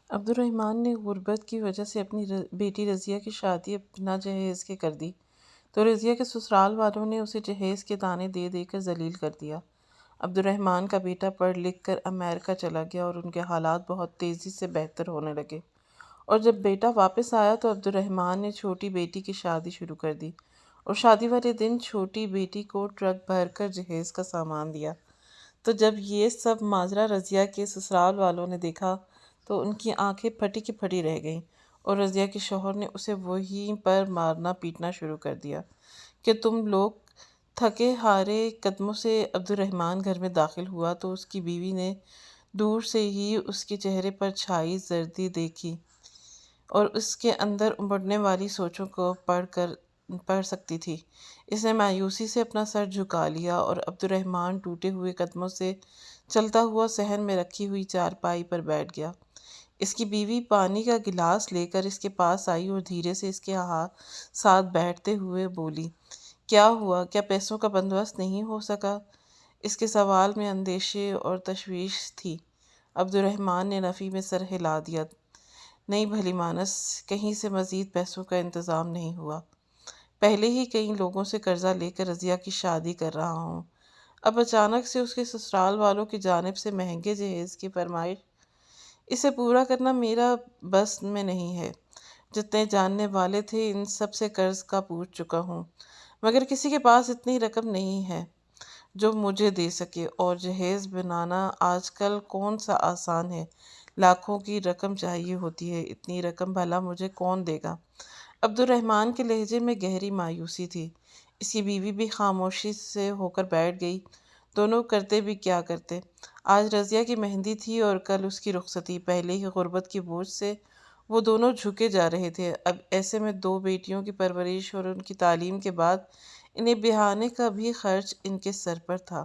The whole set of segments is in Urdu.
عبد الرحمن نے غربت کی وجہ سے اپنی بیٹی رضیہ کی شادی بنا جہیز کے کر دی تو رضیہ کے سسرال والوں نے اسے جہیز کے دانے دے دے کر ذلیل کر دیا۔ عبد الرحمن کا بیٹا پڑھ لکھ کر امریکہ چلا گیا اور ان کے حالات بہت تیزی سے بہتر ہونے لگے، اور جب بیٹا واپس آیا تو عبد الرحمن نے چھوٹی بیٹی کی شادی شروع کر دی اور شادی والے دن چھوٹی بیٹی کو ٹرک بھر کر جہیز کا سامان دیا۔ تو جب یہ سب ماجرا رضیہ کے سسرال والوں نے دیکھا تو ان کی آنکھیں پھٹی کی پھٹی رہ گئیں، اور رضیہ کے شوہر نے اسے وہیں پر مارنا پیٹنا شروع کر دیا کہ تم لوگ۔ تھکے ہارے قدموں سے عبد الرحمن گھر میں داخل ہوا تو اس کی بیوی نے دور سے ہی اس کے چہرے پر چھائی زردی دیکھی اور اس کے اندر امڑنے والی سوچوں کو پڑھ سکتی تھی۔ اس نے مایوسی سے اپنا سر جھکا لیا اور عبد الرحمن ٹوٹے ہوئے قدموں سے چلتا ہوا صحن میں رکھی ہوئی چارپائی پر بیٹھ گیا۔ اس کی بیوی پانی کا گلاس لے کر اس کے پاس آئی اور دھیرے سے اس کے ساتھ بیٹھتے ہوئے بولی، کیا ہوا؟ کیا پیسوں کا بندوبست نہیں ہو سکا؟ اس کے سوال میں اندیشے اور تشویش تھی۔ عبد الرحمن نے نفی میں سر ہلا دیا، نہیں بھلی مانس، کہیں سے مزید پیسوں کا انتظام نہیں ہوا۔ پہلے ہی کئی لوگوں سے قرضہ لے کر رضیہ کی شادی کر رہا ہوں، اب اچانک سے اس کے سسرال والوں کی جانب سے مہنگے جہیز کی فرمائش، اسے پورا کرنا میرا بس میں نہیں ہے۔ جتنے جاننے والے تھے ان سب سے قرض کا پوچھ چکا ہوں، مگر کسی کے پاس اتنی رقم نہیں ہے جو مجھے دے سکے، اور جہیز بنانا آج کل کون سا آسان ہے، لاکھوں کی رقم چاہیے ہوتی ہے، اتنی رقم بھلا مجھے کون دے گا؟ عبد الرحمن کے لہجے میں گہری مایوسی تھی۔ اس کی بیوی بھی خاموشی سے ہو کر بیٹھ گئی۔ دونوں کرتے بھی کیا کرتے؟ آج رضیہ کی مہندی تھی اور کل اس کی رخصتی۔ پہلے ہی غربت کی بوجھ سے وہ دونوں جھکے جا رہے تھے، اب ایسے میں دو بیٹیوں کی پرورش اور ان کی تعلیم کے بعد انہیں بہانے کا بھی خرچ ان کے سر پر تھا۔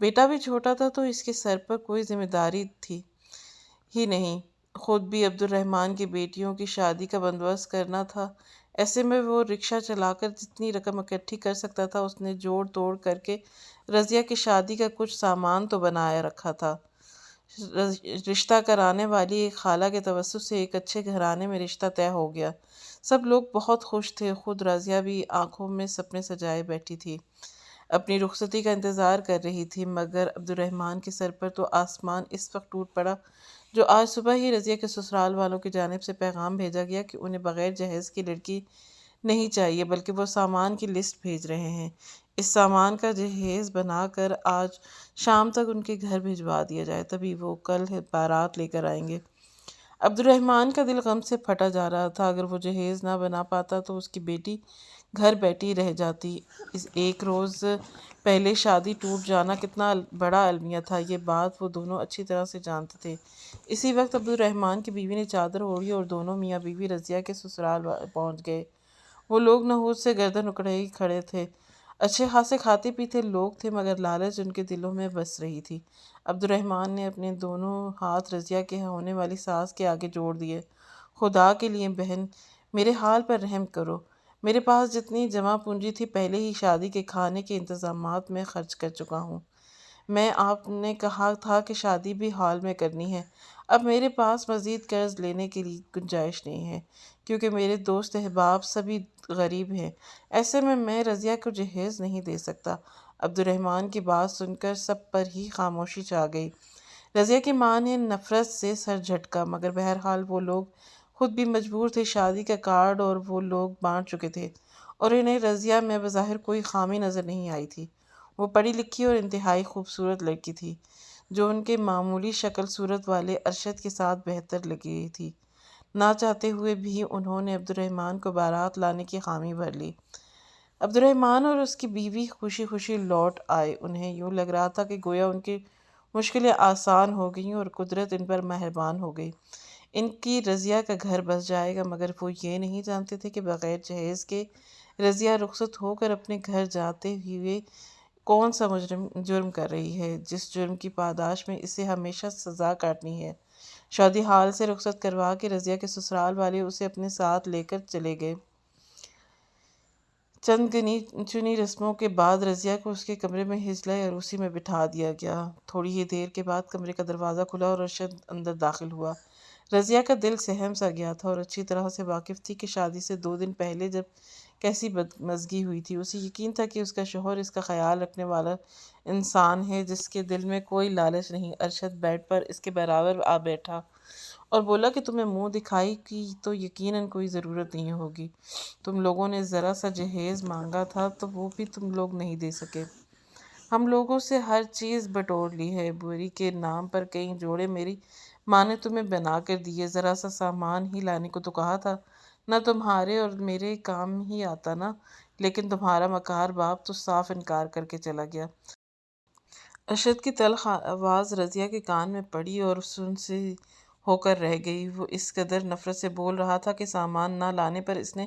بیٹا بھی چھوٹا تھا تو اس کے سر پر کوئی ذمہ داری تھی ہی نہیں، خود بھی عبد الرحمن کی بیٹیوں کی شادی کا بندوبست کرنا تھا۔ ایسے میں وہ رکشہ چلا کر جتنی رقم اکٹھی کر سکتا تھا اس نے جوڑ توڑ کر کے رضیہ کی شادی کا کچھ سامان تو بنایا رکھا تھا۔ رشتہ کرانے والی ایک خالہ کے توسط سے ایک اچھے گھرانے میں رشتہ طے ہو گیا۔ سب لوگ بہت خوش تھے، خود رضیہ بھی آنکھوں میں سپنے سجائے بیٹھی تھی، اپنی رخصتی کا انتظار کر رہی تھی، مگر عبد الرحمن کے سر پر تو آسمان اس وقت ٹوٹ پڑا جو آج صبح ہی رضیہ کے سسرال والوں کی جانب سے پیغام بھیجا گیا کہ انہیں بغیر جہیز کی لڑکی نہیں چاہیے، بلکہ وہ سامان کی لسٹ بھیج رہے ہیں۔ اس سامان کا جہیز بنا کر آج شام تک ان کے گھر بھجوا دیا جائے، تبھی وہ کل بارات لے کر آئیں گے۔ عبد الرحمن کا دل غم سے پھٹا جا رہا تھا۔ اگر وہ جہیز نہ بنا پاتا تو اس کی بیٹی گھر بیٹھی رہ جاتی۔ اس ایک روز پہلے شادی ٹوٹ جانا کتنا بڑا المیہ تھا، یہ بات وہ دونوں اچھی طرح سے جانتے تھے۔ اسی وقت عبد الرحمن کی بیوی نے چادر اوڑھی اور دونوں میاں بیوی رضیہ کے سسرال پہنچ گئے۔ وہ لوگ نحوست سے گردن اکڑے کھڑے تھے، اچھے خاصے کھاتے پیتے لوگ تھے، مگر لالچ ان کے دلوں میں بس رہی تھی۔ عبد الرحمن نے اپنے دونوں ہاتھ رضیہ کے ہونے والی ساس کے آگے جوڑ دیے، خدا کے لیے بہن، میرے حال پر رحم کرو، میرے پاس جتنی جمع پونجی تھی پہلے ہی شادی کے کھانے کے انتظامات میں خرچ کر چکا ہوں۔ میں آپ نے کہا تھا کہ شادی بھی ہال میں کرنی ہے، اب میرے پاس مزید قرض لینے کی گنجائش نہیں ہے، کیونکہ میرے دوست احباب سبھی غریب ہیں، ایسے میں رضیہ کو جہیز نہیں دے سکتا۔ عبد الرحمن کی بات سن کر سب پر ہی خاموشی چھا گئی۔ رضیہ کی ماں نے نفرت سے سر جھٹکا، مگر بہرحال وہ لوگ خود بھی مجبور تھے، شادی کا کارڈ اور وہ لوگ بانٹ چکے تھے، اور انہیں رضیہ میں بظاہر کوئی خامی نظر نہیں آئی تھی۔ وہ پڑھی لکھی اور انتہائی خوبصورت لڑکی تھی، جو ان کے معمولی شکل صورت والے ارشد کے ساتھ بہتر لگی تھی۔ نہ چاہتے ہوئے بھی انہوں نے عبد الرحمن کو بارات لانے کی حامی بھر لی۔ عبد الرحمن اور اس کی بیوی خوشی خوشی لوٹ آئے۔ انہیں یوں لگ رہا تھا کہ گویا ان کی مشکلیں آسان ہو گئیں اور قدرت ان پر مہربان ہو گئی، ان کی رضیہ کا گھر بس جائے گا۔ مگر وہ یہ نہیں جانتے تھے کہ بغیر جہیز کے رضیہ رخصت ہو کر اپنے گھر جاتے ہوئے کون سا جرم کر رہی ہے، جس جرم کی پاداش میں اسے ہمیشہ سزا کاٹنی ہے۔ شادی ہال سے رخصت کروا کے رضیہ کے سسرال والے اسے اپنے ساتھ لے کر چلے گئے چند گنی چنی رسموں کے بعد رضیہ کو اس کے کمرے میں ہجلۂ عروسی میں بٹھا دیا گیا۔ تھوڑی ہی دیر کے بعد کمرے کا دروازہ کھلا اور ارشد اندر داخل ہوا۔ رضیہ کا دل سہم سا گیا تھا اور اچھی طرح سے واقف تھی کہ شادی سے 2 دن پہلے جب کیسی بدمزگی ہوئی تھی۔ اسے یقین تھا کہ اس کا شوہر اس کا خیال رکھنے والا انسان ہے جس کے دل میں کوئی لالچ نہیں۔ ارشد بیڈ پر اس کے برابر آ بیٹھا اور بولا کہ تمہیں منہ دکھائی کی تو یقیناً کوئی ضرورت نہیں ہوگی۔ تم لوگوں نے ذرا سا جہیز مانگا تھا تو وہ بھی تم لوگ نہیں دے سکے۔ ہم لوگوں سے ہر چیز بٹور لی ہے۔ بوری کے نام پر کئی جوڑے میری ماں نے تمہیں بنا کر دیے۔ ذرا سا سامان ہی لانے کو تو کہا تھا۔ نہ تمہارے اور میرے کام ہی آتا نا، لیکن تمہارا مکار باپ تو صاف انکار کر کے چلا گیا۔ ارشد کی تلخ آواز رضیہ کے کان میں پڑی اور سن سی ہو کر رہ گئی۔ وہ اس قدر نفرت سے بول رہا تھا کہ سامان نہ لانے پر اس نے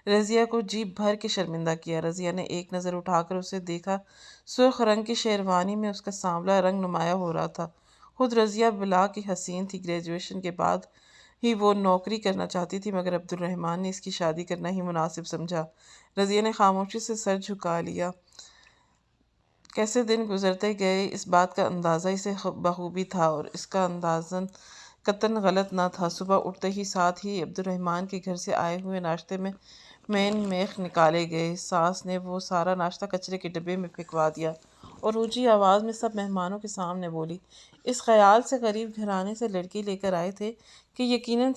رضیہ کو جی بھر کے شرمندہ کیا۔ رضیہ نے ایک نظر اٹھا کر اسے دیکھا۔ سرخ رنگ کی شیروانی میں اس کا سانولا رنگ نمایاں ہو رہا تھا۔ خود رضیہ بلا کی حسین تھی۔ گریجویشن کے بعد ہی وہ نوکری کرنا چاہتی تھی، مگر عبد الرحمن نے اس کی شادی کرنا ہی مناسب سمجھا۔ رضیہ نے خاموشی سے سر جھکا لیا۔ کیسے دن گزرتے گئے اس بات کا اندازہ اسے بخوبی تھا اور اس کا اندازہ قطعاً غلط نہ تھا۔ صبح اٹھتے ہی ساتھ ہی عبد الرحمن کے گھر سے آئے ہوئے ناشتے میں مین میخ نکالے گئے۔ ساس نے وہ سارا ناشتہ کچرے کے ڈبے میں پھینکوا دیا اور اونچی آواز میں سب مہمانوں کے سامنے بولی، اس خیال سے غریب گھرانے سے لڑکی لے کر آئے تھے کہ یقیناً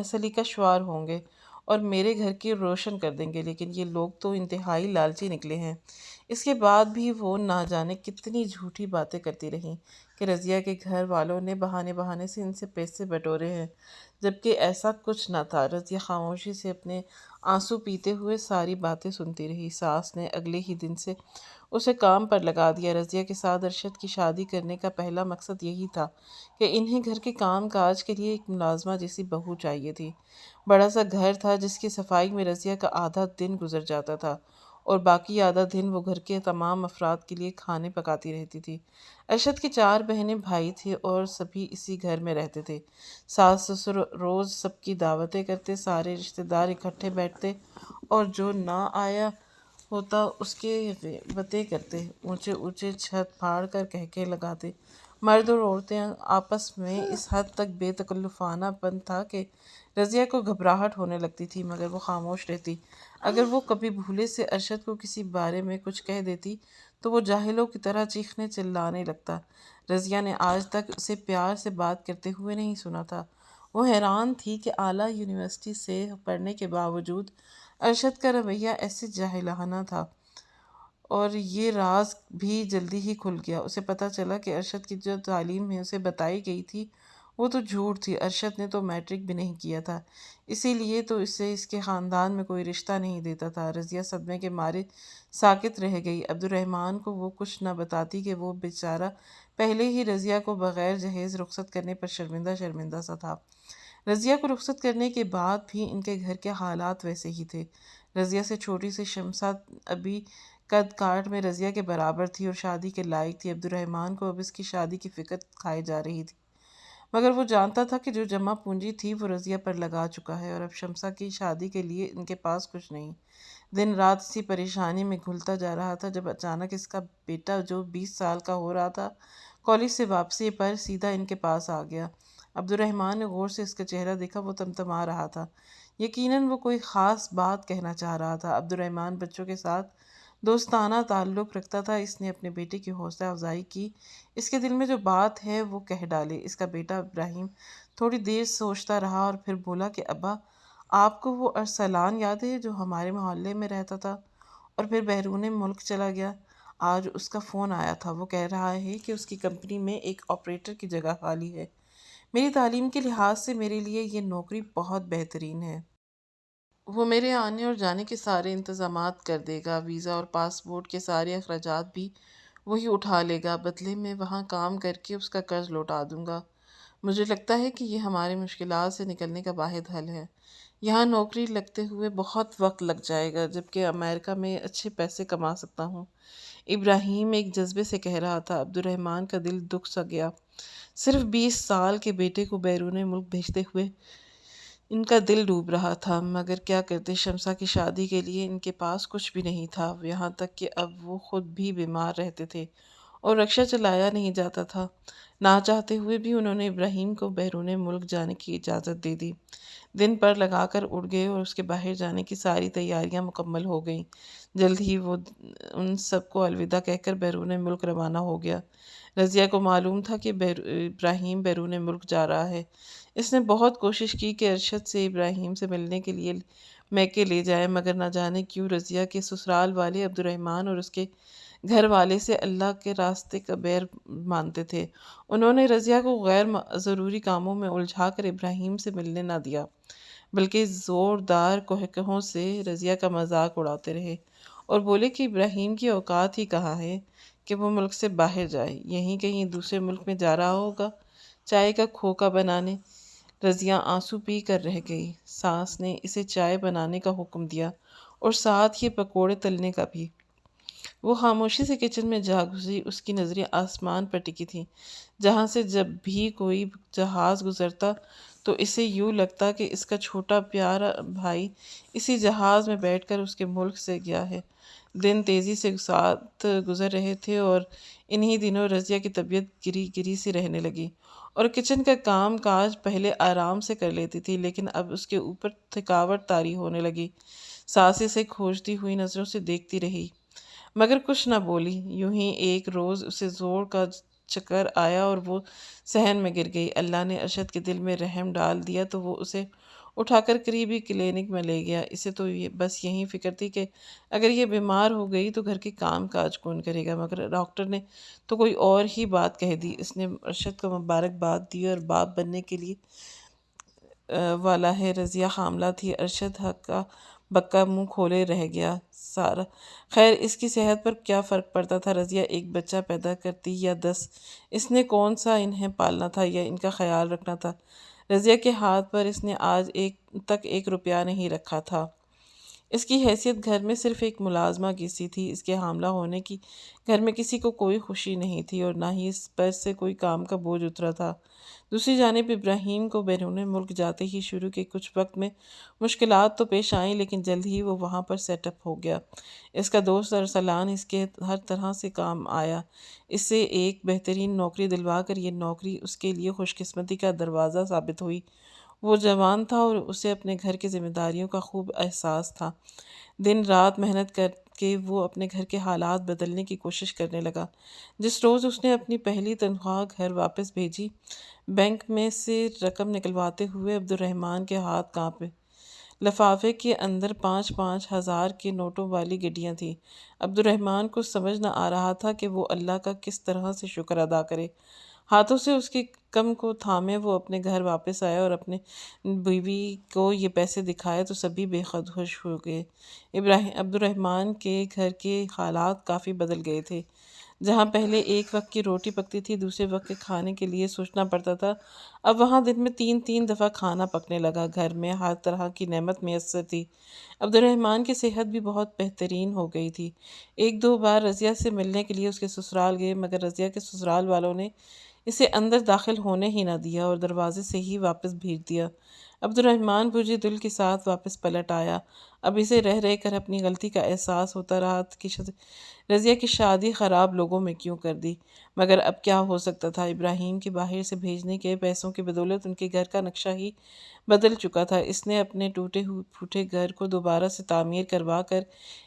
سلیقہ شعار ہوں گے اور میرے گھر کی روشن کر دیں گے، لیکن یہ لوگ تو انتہائی لالچی نکلے ہیں۔ اس کے بعد بھی وہ نہ جانے کتنی جھوٹی باتیں کرتی رہیں کہ رضیہ کے گھر والوں نے بہانے بہانے سے ان سے پیسے بٹورے ہیں، جبکہ ایسا کچھ نہ تھا۔ رضیہ خاموشی سے اپنے آنسو پیتے ہوئے ساری باتیں سنتی رہی۔ ساس نے اگلے ہی دن سے اسے کام پر لگا دیا۔ رضیہ کے ساتھ ارشد کی شادی کرنے کا پہلا مقصد یہی تھا کہ انہیں گھر کے کام کاج کے لیے ایک ملازمہ جیسی بہو چاہیے تھی۔ بڑا سا گھر تھا جس کی صفائی میں رضیہ کا آدھا دن گزر جاتا تھا اور باقی آدھا دن وہ گھر کے تمام افراد کے لیے کھانے پکاتی رہتی تھی۔ ارشد کے 4 بہنیں بھائی تھے اور سبھی اسی گھر میں رہتے تھے۔ ساس سسر روز سب کی دعوتیں کرتے، سارے رشتہ دار اکٹھے بیٹھتے اور جو نہ آیا ہوتا اس کے غیبتیں کرتے، اونچے اونچے چھت پھاڑ کر کہکہے لگاتے۔ مرد اور عورتیں آپس میں اس حد تک بے تکلفانہ پن تھا کہ رضیہ کو گھبراہٹ ہونے لگتی تھی، مگر وہ خاموش رہتی۔ اگر وہ کبھی بھولے سے ارشد کو کسی بارے میں کچھ کہہ دیتی تو وہ جاہلوں کی طرح چیخنے چلانے لگتا۔ رضیہ نے آج تک اسے پیار سے بات کرتے ہوئے نہیں سنا تھا۔ وہ حیران تھی کہ اعلیٰ یونیورسٹی سے پڑھنے کے باوجود ارشد کا رویہ ایسے جاہلانہ تھا، اور یہ راز بھی جلدی ہی کھل گیا۔ اسے پتہ چلا کہ ارشد کی جو تعلیم میں اسے بتائی گئی تھی وہ تو جھوٹ تھی۔ ارشد نے تو میٹرک بھی نہیں کیا تھا، اسی لیے تو اسے اس کے خاندان میں کوئی رشتہ نہیں دیتا تھا۔ رضیہ صدمے کے مارے ساکت رہ گئی۔ عبد الرحمن کو وہ کچھ نہ بتاتی کہ وہ بیچارہ پہلے ہی رضیہ کو بغیر جہیز رخصت کرنے پر شرمندہ شرمندہ سا تھا۔ رضیہ کو رخصت کرنے کے بعد بھی ان کے گھر کے حالات ویسے ہی تھے۔ رضیہ سے چھوٹی سی شمسا ابھی قد کاٹ میں رضیہ کے برابر تھی اور شادی کے لائق تھی۔ عبد الرحمن کو اب اس کی شادی کی فکر کھائی جا رہی تھی، مگر وہ جانتا تھا کہ جو جمع پونجی تھی وہ رضیہ پر لگا چکا ہے اور اب شمسا کی شادی کے لیے ان کے پاس کچھ نہیں۔ دن رات اسی پریشانی میں گھلتا جا رہا تھا جب اچانک اس کا بیٹا جو 20 سال کا ہو رہا تھا کالج سے واپسی پر سیدھا ان کے پاس آ گیا۔ عبد الرحمن نے غور سے اس کا چہرہ دیکھا۔ وہ تمتما رہا تھا، یقیناً وہ کوئی خاص بات کہنا چاہ رہا تھا۔ عبد الرحمن بچوں کے ساتھ دوستانہ تعلق رکھتا تھا۔ اس نے اپنے بیٹے کی حوصلہ افزائی کی، اس کے دل میں جو بات ہے وہ کہہ ڈالے۔ اس کا بیٹا ابراہیم تھوڑی دیر سوچتا رہا اور پھر بولا کہ ابا، آپ کو وہ ارسلان یاد ہے جو ہمارے محلے میں رہتا تھا اور پھر بیرون ملک چلا گیا؟ آج اس کا فون آیا تھا، وہ کہہ رہا ہے کہ اس کی کمپنی میں ایک آپریٹر کی جگہ خالی ہے۔ میری تعلیم کے لحاظ سے میرے لیے یہ نوکری بہت بہترین ہے۔ وہ میرے آنے اور جانے کے سارے انتظامات کر دے گا، ویزا اور پاسپورٹ کے سارے اخراجات بھی وہی اٹھا لے گا، بدلے میں وہاں کام کر کے اس کا قرض لوٹا دوں گا۔ مجھے لگتا ہے کہ یہ ہماری مشکلات سے نکلنے کا واحد حل ہے۔ یہاں نوکری لگتے ہوئے بہت وقت لگ جائے گا، جبکہ امریکہ میں اچھے پیسے کما سکتا ہوں۔ ابراہیم ایک جذبے سے کہہ رہا تھا۔ عبد الرحمن کا دل دکھ سا گیا۔ صرف 20 سال کے بیٹے کو بیرون ملک بھیجتے ہوئے ان کا دل ڈوب رہا تھا، مگر کیا کرتے، شمسا کی شادی کے لیے ان کے پاس کچھ بھی نہیں تھا، یہاں تک کہ اب وہ خود بھی بیمار رہتے تھے اور رکشہ چلایا نہیں جاتا تھا۔ نہ چاہتے ہوئے بھی انہوں نے ابراہیم کو بیرون ملک جانے کی اجازت دے دی۔ دن پر لگا کر اڑ گئے اور اس کے باہر جانے کی ساری تیاریاں مکمل ہو گئیں۔ جلد ہی وہ ان سب کو الوداع کہہ کر بیرون ملک روانہ ہو گیا۔ رضیہ کو معلوم تھا کہ ابراہیم بیرون ملک جا رہا ہے۔ اس نے بہت کوشش کی کہ ارشد سے ابراہیم سے ملنے کے لیے میکے لے جائے، مگر نہ جانے کیوں رضیہ کے سسرال والے عبد الرحمن اور اس کے گھر والے سے اللہ کے راستے کا بیر مانتے تھے۔ انہوں نے رضیہ کو غیر ضروری کاموں میں الجھا کر ابراہیم سے ملنے نہ دیا، بلکہ زوردار قہقہوں سے رضیہ کا مذاق اڑاتے رہے اور بولے کہ ابراہیم کی اوقات ہی کہاں ہے کہ وہ ملک سے باہر جائے، یہیں کہیں دوسرے ملک میں جا رہا ہوگا چائے کا کھوکا بنانے۔ رضیہ آنسو پی کر رہ گئی۔ ساس نے اسے چائے بنانے کا حکم دیا اور ساتھ ہی پکوڑے تلنے کا بھی۔ وہ خاموشی سے کچن میں جا گزری۔ اس کی نظریں آسمان پر ٹکی تھیں، جہاں سے جب بھی کوئی جہاز گزرتا تو اسے یوں لگتا کہ اس کا چھوٹا پیارا بھائی اسی جہاز میں بیٹھ کر اس کے ملک سے گیا ہے۔ دن تیزی سے ساتھ گزر رہے تھے اور انہی دنوں رضیہ کی طبیعت گری گری سی رہنے لگی اور کچن کا کام کاج پہلے آرام سے کر لیتی تھی، لیکن اب اس کے اوپر تھکاوٹ طاری ہونے لگی۔ ساس اسے کھوجتی ہوئی نظروں سے دیکھتی رہی، مگر کچھ نہ بولی۔ یوں ہی ایک روز اسے زور کا چکر آیا اور وہ صحن میں گر گئی۔ اللہ نے ارشد کے دل میں رحم ڈال دیا تو وہ اسے اٹھا کر قریبی کلینک میں لے گیا۔ اسے تو بس یہی فکر تھی کہ اگر یہ بیمار ہو گئی تو گھر کے کام کاج کون کرے گا، مگر ڈاکٹر نے تو کوئی اور ہی بات کہہ دی۔ اس نے ارشد کو مبارکباد دی اور باپ بننے کے لیے والا ہے۔ رضیہ حاملہ تھی۔ ارشد ہکا بکا منہ کھولے رہ گیا۔ سارا خیر، اس کی صحت پر کیا فرق پڑتا تھا؟ رضیہ ایک بچہ پیدا کرتی یا 10، اس نے کون سا انہیں پالنا تھا یا ان کا خیال رکھنا تھا؟ رضیہ کے ہاتھ پر اس نے آج تک 1 روپیہ نہیں رکھا تھا۔ اس کی حیثیت گھر میں صرف ایک ملازمہ کی سی تھی۔ اس کے حاملہ ہونے کی گھر میں کسی کو کوئی خوشی نہیں تھی اور نہ ہی اس پر سے کوئی کام کا بوجھ اترا تھا۔ دوسری جانب ابراہیم کو بیرون ملک جاتے ہی شروع کے کچھ وقت میں مشکلات تو پیش آئیں، لیکن جلد ہی وہ وہاں پر سیٹ اپ ہو گیا۔ اس کا دوست ارسلان اس کے ہر طرح سے کام آیا، اسے ایک بہترین نوکری دلوا کر یہ نوکری اس کے لیے خوش قسمتی کا دروازہ ثابت ہوئی۔ وہ جوان تھا اور اسے اپنے گھر کی ذمہ داریوں کا خوب احساس تھا۔ دن رات محنت کر کے وہ اپنے گھر کے حالات بدلنے کی کوشش کرنے لگا۔ جس روز اس نے اپنی پہلی تنخواہ گھر واپس بھیجی، بینک میں سے رقم نکلواتے ہوئے عبد الرحمن کے ہاتھ کانپے۔ لفافے کے اندر 5-5 ہزار کے نوٹوں والی گڈیاں تھیں۔ عبد الرحمن کو سمجھ نہ آ رہا تھا کہ وہ اللہ کا کس طرح سے شکر ادا کرے۔ ہاتھوں سے اس کی کم کو تھامے وہ اپنے گھر واپس آیا اور اپنے بیوی کو یہ پیسے دکھائے تو سبھی بے حد خوش ہو گئے۔ عبد الرحمن کے گھر کے حالات کافی بدل گئے تھے۔ جہاں پہلے ایک وقت کی روٹی پکتی تھی، دوسرے وقت کے کھانے کے لیے سوچنا پڑتا تھا، اب وہاں دن میں 3 دفعہ کھانا پکنے لگا۔ گھر میں ہر طرح کی نعمت میسر تھی۔ عبد الرحمن کی صحت بھی بہت بہترین ہو گئی تھی۔ 1-2 بار رضیہ سے ملنے کے لیے اس کے سسرال گئے، مگر رضیہ کے سسرال والوں نے اسے اندر داخل ہونے ہی نہ دیا اور دروازے سے ہی واپس بھیج دیا۔ عبد الرحمن بجھے دل کے ساتھ واپس پلٹ آیا۔ اب اسے رہ رہ کر اپنی غلطی کا احساس ہوتا رہا کہ رضیہ کی شادی خراب لوگوں میں کیوں کر دی، مگر اب کیا ہو سکتا تھا؟ ابراہیم کے باہر سے بھیجنے کے پیسوں کی بدولت ان کے گھر کا نقشہ ہی بدل چکا تھا۔ اس نے اپنے ٹوٹے پھوٹے گھر کو دوبارہ سے تعمیر کروا کر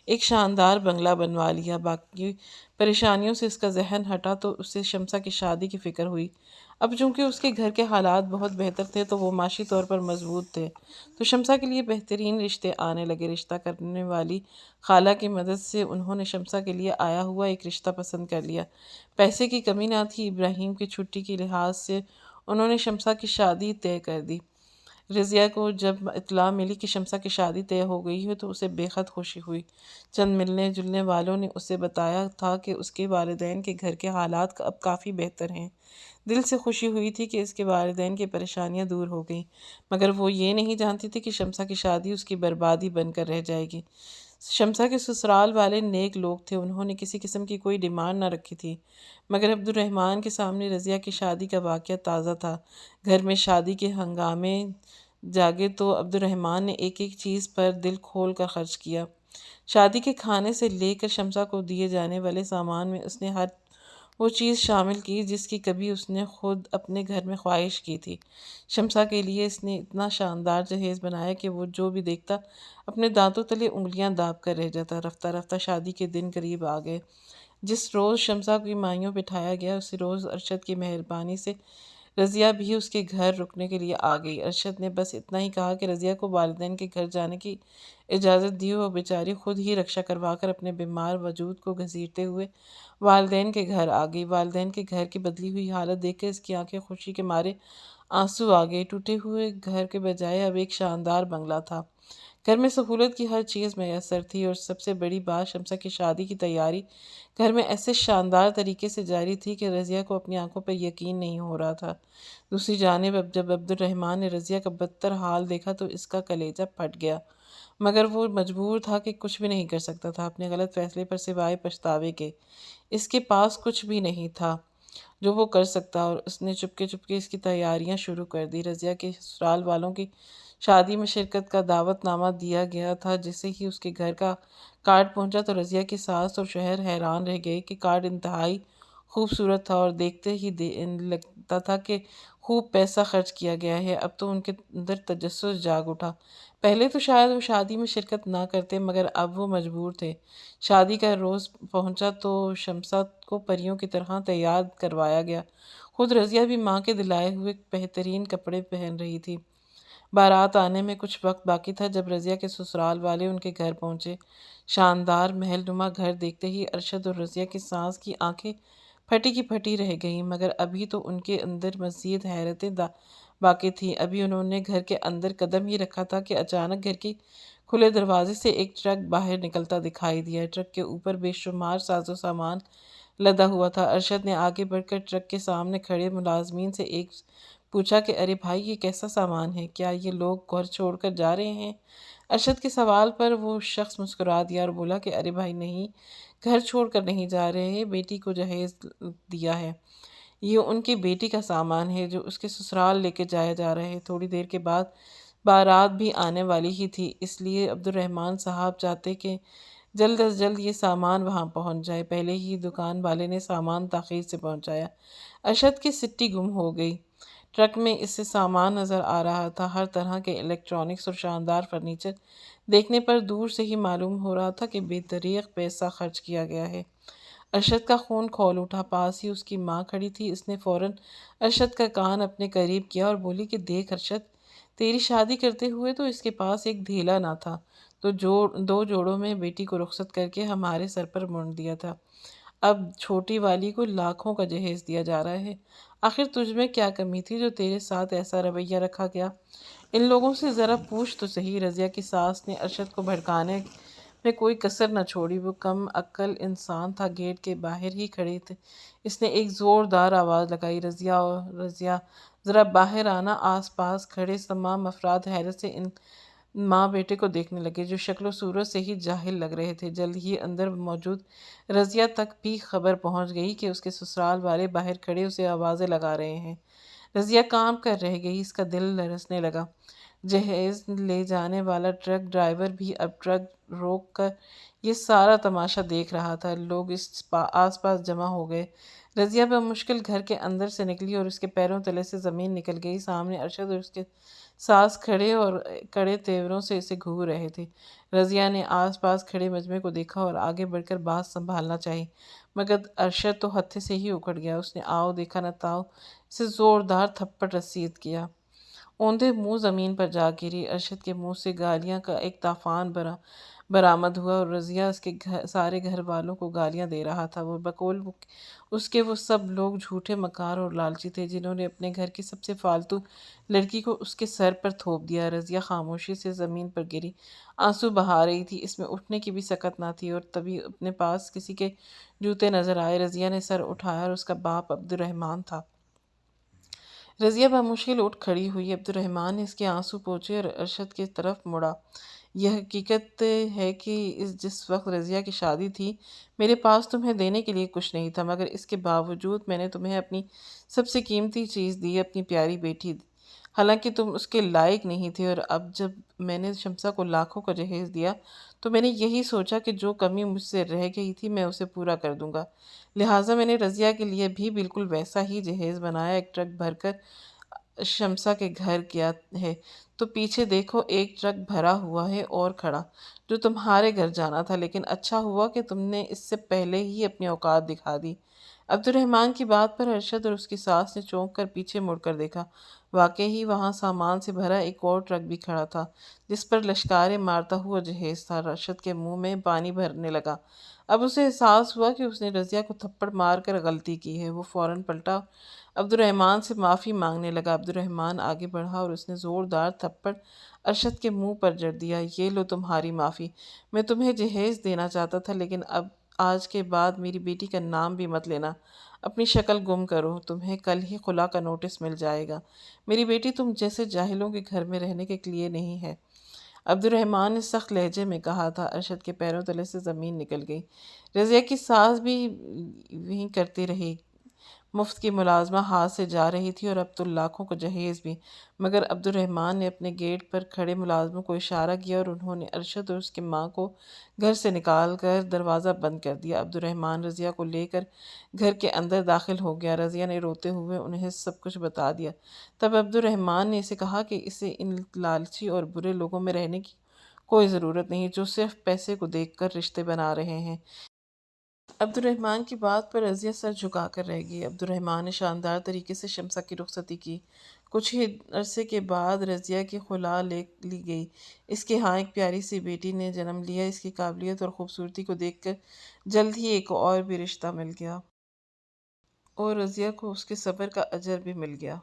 ایک شاندار بنگلہ بنوا لیا۔ باقی پریشانیوں سے اس کا ذہن ہٹا تو اسے شمسا کی شادی کی فکر ہوئی۔ اب چونکہ اس کے گھر کے حالات بہت بہتر تھے تو وہ معاشی طور پر مضبوط تھے، تو شمسا کے لیے بہترین رشتے آنے لگے۔ رشتہ کرنے والی خالہ کی مدد سے انہوں نے شمسا کے لیے آیا ہوا ایک رشتہ پسند کر لیا۔ پیسے کی کمی نہ تھی۔ ابراہیم کی چھٹی کے لحاظ سے انہوں نے شمسا کی شادی طے کر دی۔ رضیہ کو جب اطلاع ملی کہ شمسا کی شادی طے ہو گئی ہے تو اسے بے حد خوشی ہوئی۔ چند ملنے جلنے والوں نے اسے بتایا تھا کہ اس کے والدین کے گھر کے حالات اب کافی بہتر ہیں۔ دل سے خوشی ہوئی تھی کہ اس کے والدین کی پریشانیاں دور ہو گئیں، مگر وہ یہ نہیں جانتی تھی کہ شمسا کی شادی اس کی بربادی بن کر رہ جائے گی۔ شمسا کے سسرال والے نیک لوگ تھے، انہوں نے کسی قسم کی کوئی ڈیمانڈ نہ رکھی تھی، مگر عبد الرحمن کے سامنے رضیہ کی شادی کا واقعہ تازہ تھا۔ گھر میں شادی کے ہنگامے جاگے تو عبد الرحمن نے ایک ایک چیز پر دل کھول کر خرچ کیا۔ شادی کے کھانے سے لے کر شمسا کو دیے جانے والے سامان میں اس نے ہر وہ چیز شامل کی جس کی کبھی اس نے خود اپنے گھر میں خواہش کی تھی۔ شمسا کے لیے اس نے اتنا شاندار جہیز بنایا کہ وہ جو بھی دیکھتا اپنے دانتوں تلے انگلیاں داب کر رہ جاتا۔ رفتہ رفتہ شادی کے دن قریب آ گئے۔ جس روز شمسا کو مائیوں بٹھایا گیا اسی روز ارشد کی مہربانی سے رضیہ بھی اس کے گھر رکنے کے لیے آ گئی۔ ارشد نے بس اتنا ہی کہا کہ رضیہ کو والدین کے گھر جانے کی اجازت دی۔ وہ بیچاری خود ہی رکشہ کروا کر اپنے بیمار وجود کو گھسیٹتے ہوئے والدین کے گھر آ گئی۔ والدین کے گھر کی بدلی ہوئی حالت دیکھ کر اس کی آنکھیں خوشی کے مارے آنسو آ گئے۔ ٹوٹے ہوئے گھر کے بجائے اب ایک شاندار بنگلہ تھا۔ گھر میں سہولت کی ہر چیز میسر تھی اور سب سے بڑی بات شمسا کی شادی کی تیاری گھر میں ایسے شاندار طریقے سے جاری تھی کہ رضیہ کو اپنی آنکھوں پر یقین نہیں ہو رہا تھا۔ دوسری جانب جب عبد الرحمن نے رضیہ کا بدتر حال دیکھا تو اس کا کلیجہ پھٹ گیا، مگر وہ مجبور تھا کہ کچھ بھی نہیں کر سکتا تھا اپنے غلط فیصلے پر سوائے پچھتاوے کے۔ اس کے پاس کچھ بھی نہیں تھا جو وہ کر سکتا اور اس نے چپکے چپکے اس کی تیاریاں شروع کر دی۔ رضیہ کے سسرال والوں کی شادی میں شرکت کا دعوت نامہ دیا گیا تھا۔ جیسے ہی اس کے گھر کا کارڈ پہنچا تو رضیہ کی ساس اور شوہر حیران رہ گئے کہ کارڈ انتہائی خوبصورت تھا اور دیکھتے ہی لگتا تھا کہ خوب پیسہ خرچ کیا گیا ہے۔ اب تو ان کے اندر تجسس جاگ اٹھا۔ پہلے تو شاید وہ شادی میں شرکت نہ کرتے مگر اب وہ مجبور تھے۔ شادی کا روز پہنچا تو شمسا کو پریوں کی طرح تیار کروایا گیا۔ خود رضیہ بھی ماں کے دلائے ہوئے بہترین کپڑے پہن رہی تھی۔ بارات آنے میں کچھ وقت باقی تھا جب رضیہ کے سسرال والے ان کے گھر پہنچے۔ شاندار محل نما گھر دیکھتے ہی ارشد اور رضیہ کی سانس کی آنکھیں پھٹی کی پھٹی رہ گئیں، مگر ابھی تو ان کے اندر مزید حیرتیں باقی تھیں۔ ابھی انہوں نے گھر کے اندر قدم ہی رکھا تھا کہ اچانک گھر کے کھلے دروازے سے ایک ٹرک باہر نکلتا دکھائی دیا۔ ٹرک کے اوپر بے شمار ساز و سامان لدا ہوا تھا۔ ارشد نے آگے بڑھ کر ٹرک کے سامنے کھڑے ملازمین سے ایک پوچھا کہ ارے بھائی یہ کیسا سامان ہے؟ کیا یہ لوگ گھر چھوڑ کر جا رہے ہیں؟ ارشد کے سوال پر وہ شخص مسکرا دیا اور بولا کہ ارے بھائی نہیں، گھر چھوڑ کر نہیں جا رہے ہیں، بیٹی کو جہیز دیا ہے۔ یہ ان کی بیٹی کا سامان ہے جو اس کے سسرال لے کے جایا جا رہا ہے۔ تھوڑی دیر کے بعد بارات بھی آنے والی ہی تھی، اس لیے عبد الرحمن صاحب چاہتے کہ جلد از جلد یہ سامان وہاں پہنچ جائے۔ پہلے ہی دکان والے نے سامان تاخیر سے پہنچایا۔ ارشد کی سٹی گم ہو گئی۔ ٹرک میں اس سے سامان نظر آ رہا تھا، ہر طرح کے الیکٹرانکس اور شاندار فرنیچر دیکھنے پر دور سے ہی معلوم ہو رہا تھا کہ بے دریغ پیسہ خرچ کیا گیا ہے۔ ارشد کا خون کھول اٹھا۔ پاس ہی اس کی ماں کھڑی تھی، اس نے فوراً ارشد کا کان اپنے قریب کیا اور بولی کہ دیکھ ارشد، تیری شادی کرتے ہوئے تو اس کے پاس ایک دھیلا نہ تھا تو دو جوڑوں میں بیٹی کو رخصت کر کے ہمارے سر پر مونڈ دیا تھا، اب چھوٹی والی کو لاکھوں کا جہیز دیا جا رہا ہے۔ آخر تجھ میں کیا کمی تھی جو تیرے ساتھ ایسا رویہ رکھا گیا؟ ان لوگوں سے ذرا پوچھ تو صحیح۔ رضیہ کی ساس نے ارشد کو بھڑکانے میں کوئی کسر نہ چھوڑی۔ وہ کم عقل انسان تھا، گیٹ کے باہر ہی کھڑے تھے۔ اس نے ایک زوردار آواز لگائی، رضیہ رضیہ ذرا باہر آنا۔ آس پاس کھڑے تمام افراد حیرت سے ان ماں بیٹے کو دیکھنے لگے جو شکل و صورت سے ہی جاہل لگ رہے تھے۔ جلد ہی اندر موجود رضیہ تک بھی خبر پہنچ گئی کہ اس کے سسرال والے باہر کھڑے اسے آوازیں لگا رہے ہیں۔ رضیہ کام کر رہ گئی، اس کا دل لرزنے لگا۔ جہیز لے جانے والا ٹرک ڈرائیور بھی اب ٹرک روک کر یہ سارا تماشا دیکھ رہا تھا۔ لوگ آس پاس جمع ہو گئے۔ رضیہ بمشکل گھر کے اندر سے نکلی اور اس کے پیروں تلے سے زمین نکل گئی۔ سامنے ارشد اور اس کے ساس کھڑے اور کڑے تیوروں سے اسے گھور رہے تھے۔ رضیہ نے آس پاس کھڑے مجمع کو دیکھا اور آگے بڑھ کر بات سنبھالنا چاہی، مگر ارشد تو ہتھے سے ہی اکھڑ گیا۔ اس نے آؤ دیکھا نہ تاؤ سے زوردار تھپڑ رسید کیا۔ اوندھے منہ زمین پر جا گری۔ ارشد کے منہ سے گالیاں کا ایک طوفان برآمد ہوا اور رضیہ اس کے سارے گھر والوں کو گالیاں دے رہا تھا۔ وہ بقول اس کے وہ سب لوگ جھوٹے مکار اور لالچی تھے جنہوں نے اپنے گھر کی سب سے فالتو لڑکی کو اس کے سر پر تھوپ دیا۔ رضیہ خاموشی سے زمین پر گری، آنسو بہا رہی تھی، اس میں اٹھنے کی بھی سکت نہ تھی، اور تبھی اپنے پاس کسی کے جوتے نظر آئے۔ رضیہ نے سر اٹھایا اور اس کا باپ عبد الرحمن تھا۔ رضیہ بمشکل اٹھ کھڑی ہوئی۔ عبد الرحمن نے اس کے آنسو پوچھے اور ارشد کی طرف مڑا۔ یہ حقیقت ہے کہ جس وقت رضیہ کی شادی تھی میرے پاس تمہیں دینے کے لیے کچھ نہیں تھا، مگر اس کے باوجود میں نے تمہیں اپنی سب سے قیمتی چیز دی، اپنی پیاری بیٹی۔ حالانکہ تم اس کے لائق نہیں تھے، اور اب جب میں نے شمسہ کو لاکھوں کا جہیز دیا تو میں نے یہی سوچا کہ جو کمی مجھ سے رہ گئی تھی میں اسے پورا کر دوں گا، لہٰذا میں نے رضیہ کے لیے بھی بالکل ویسا ہی جہیز بنایا، ایک ٹرک بھر کر شمسہ کے گھر کیا ہے، تو پیچھے دیکھو ایک ٹرک بھرا ہوا ہے اور کھڑا، جو تمہارے گھر جانا تھا، لیکن اچھا ہوا کہ تم نے اس سے پہلے ہی اپنی اوقات دکھا دی۔ عبد الرحمن کی بات پر ارشد اور اس کی ساس نے چونک کر پیچھے مڑ کر دیکھا۔ واقعی وہاں سامان سے بھرا ایک اور ٹرک بھی کھڑا تھا، جس پر لشکاریں مارتا ہوا جہیز تھا۔ ارشد کے منہ میں پانی بھرنے لگا۔ اب اسے احساس ہوا کہ اس نے رضیہ کو تھپڑ مار کر غلطی کی ہے۔ وہ فوراً پلٹا، عبد الرحمن سے معافی مانگنے لگا۔ عبد الرحمن آگے بڑھا اور اس نے زوردار تھپڑ ارشد کے منہ پر جڑ دیا۔ یہ لو تمہاری معافی، میں تمہیں جہیز دینا چاہتا تھا، لیکن اب آج کے بعد میری بیٹی کا نام بھی مت لینا، اپنی شکل گم کرو، تمہیں کل ہی خلا کا نوٹس مل جائے گا۔ میری بیٹی تم جیسے جاہلوں کے گھر میں رہنے کے لیے نہیں ہے۔ عبد الرحمن نے سخت لہجے میں کہا تھا۔ ارشد کے پیروں تلے سے زمین نکل گئی۔ رضیہ کی ساس بھی وہیں کرتی رہی۔ مفت کی ملازمہ ہاتھ سے جا رہی تھی اور اب تو لاکھوں کا جہیز بھی، مگر عبد الرحمن نے اپنے گیٹ پر کھڑے ملازموں کو اشارہ کیا اور انہوں نے ارشد اور اس کی ماں کو گھر سے نکال کر دروازہ بند کر دیا۔ عبد الرحمن رضیہ کو لے کر گھر کے اندر داخل ہو گیا۔ رضیہ نے روتے ہوئے انہیں سب کچھ بتا دیا۔ تب عبد الرحمن نے اسے کہا کہ اسے ان لالچی اور برے لوگوں میں رہنے کی کوئی ضرورت نہیں، جو صرف پیسے کو دیکھ کر رشتے بنا رہے ہیں۔ عبد الرحمن کی بات پر رضیہ سر جھکا کر رہ گئی۔ عبد الرحمن نے شاندار طریقے سے شمسہ کی رخصتی کی۔ کچھ ہی عرصے کے بعد رضیہ کی خلا لے لی گئی۔ اس کے ہاں ایک پیاری سی بیٹی نے جنم لیا۔ اس کی قابلیت اور خوبصورتی کو دیکھ کر جلد ہی ایک اور بھی رشتہ مل گیا اور رضیہ کو اس کے صبر کا اجر بھی مل گیا۔